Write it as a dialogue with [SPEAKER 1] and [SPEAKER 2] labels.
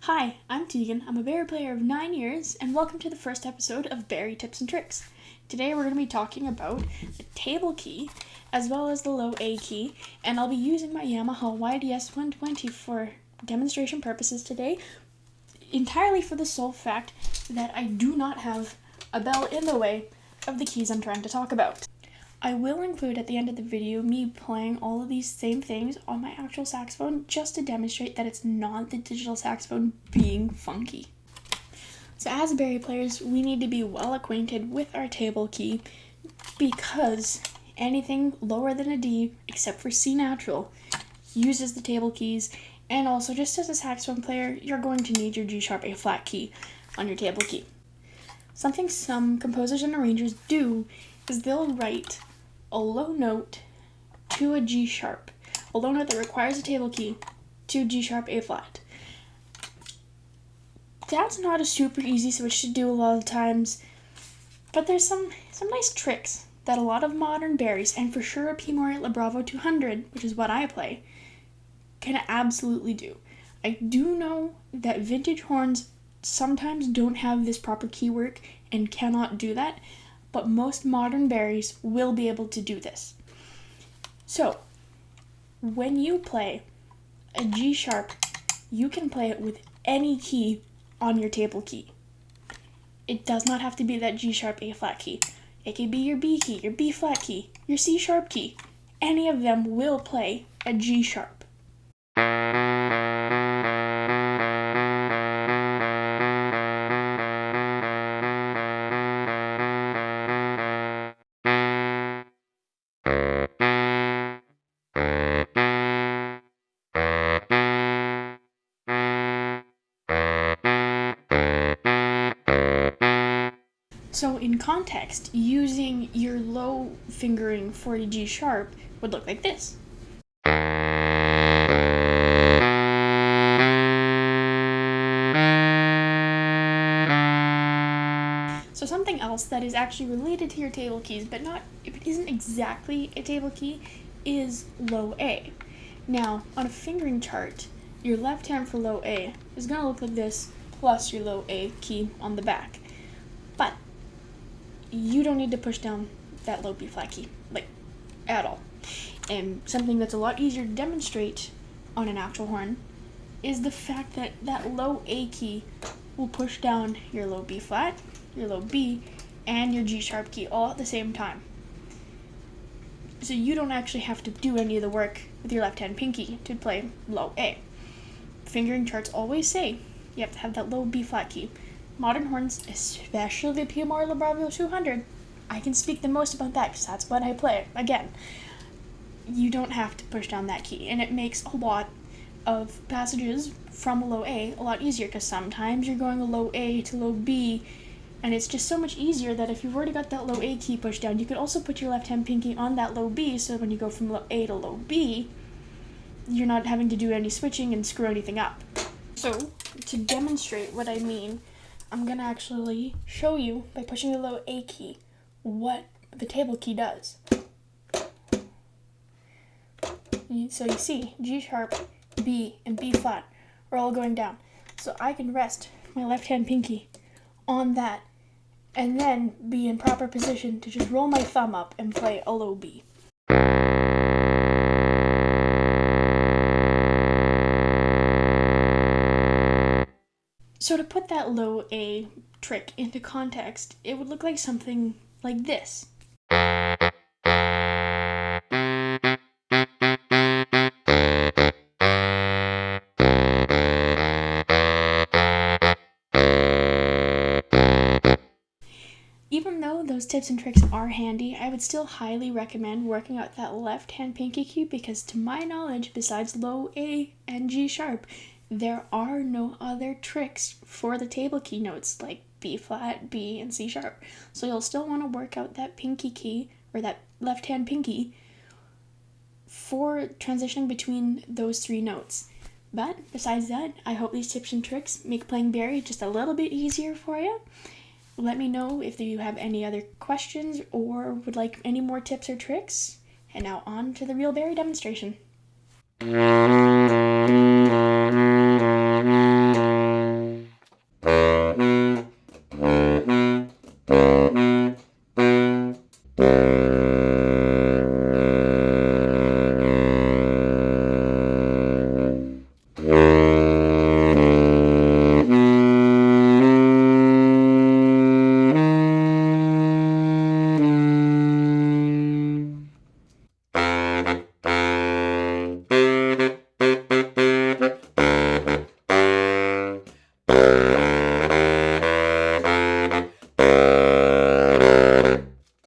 [SPEAKER 1] Hi, I'm Tegan. I'm a Bari player of 9 years, and welcome to the first episode of Bari Tips and Tricks. Today we're going to be talking about the table key, as well as the low A key, and I'll be using my Yamaha YDS 120 for demonstration purposes today, entirely for the sole fact that I do not have a bell in the way of the keys I'm trying to talk about. I will include at the end of the video me playing all of these same things on my actual saxophone just to demonstrate that it's not the digital saxophone being funky. So as Bari players, we need to be well acquainted with our table key because anything lower than a D, except for C natural, uses the table keys. And also, just as a saxophone player, you're going to need your G sharp A flat key on your table key. Something some composers and arrangers do is they'll write a low note to a G sharp, a low note that requires a table key to G sharp A flat. That's not a super easy switch to do a lot of times, but there's some nice tricks that a lot of modern Baris, and for sure a P. Moriarty Bravo 200, which is what I play, can absolutely do. I do know that vintage horns sometimes don't have this proper key work and cannot do that, but most modern Baris will be able to do this. So, when you play a G sharp, you can play it with any key on your table key. It does not have to be that G sharp A flat key. It could be your B key, your B flat key, your C sharp key. Any of them will play a G sharp. So in context, using your low fingering for a G sharp would look like this. So something else that is actually related to your table keys, but not, if it isn't exactly a table key, is low A. Now, on a fingering chart, your left hand for low A is going to look like this, plus your low A key on the back. But you don't need to push down that low B flat key, at all. And something that's a lot easier to demonstrate on an actual horn is the fact that that low A key will push down your low B flat, your low B, and your G sharp key all at the same time. So you don't actually have to do any of the work with your left hand pinky to play low A. Fingering charts always say you have to have that low B flat key. Modern horns, especially the P. Moriarty Bravo 200, I can speak the most about that because that's what I play. Again, you don't have to push down that key, and it makes a lot of passages from a low A a lot easier because sometimes you're going a low A to low B, and it's just so much easier that if you've already got that low A key pushed down, you could also put your left hand pinky on that low B, so when you go from low A to low B, you're not having to do any switching and screw anything up. So, to demonstrate what I mean, I'm going to actually show you, by pushing the low A key, what the table key does. So you see, G sharp, B, and B flat are all going down. So I can rest my left hand pinky on that, and then be in proper position to just roll my thumb up and play a low B. So to put that low A trick into context, it would look like something like this. Even though those tips and tricks are handy, I would still highly recommend working out that left hand pinky key because to my knowledge, besides low A and G sharp, there are no other tricks for the table key notes like B flat, B, and C sharp. So you'll still want to work out that pinky key, or that left hand pinky, for transitioning between those three notes. But besides that, I hope these tips and tricks make playing Bari just a little bit easier for you. Let me know if you have any other questions or would like any more tips or tricks. And now on to the real Bari demonstration.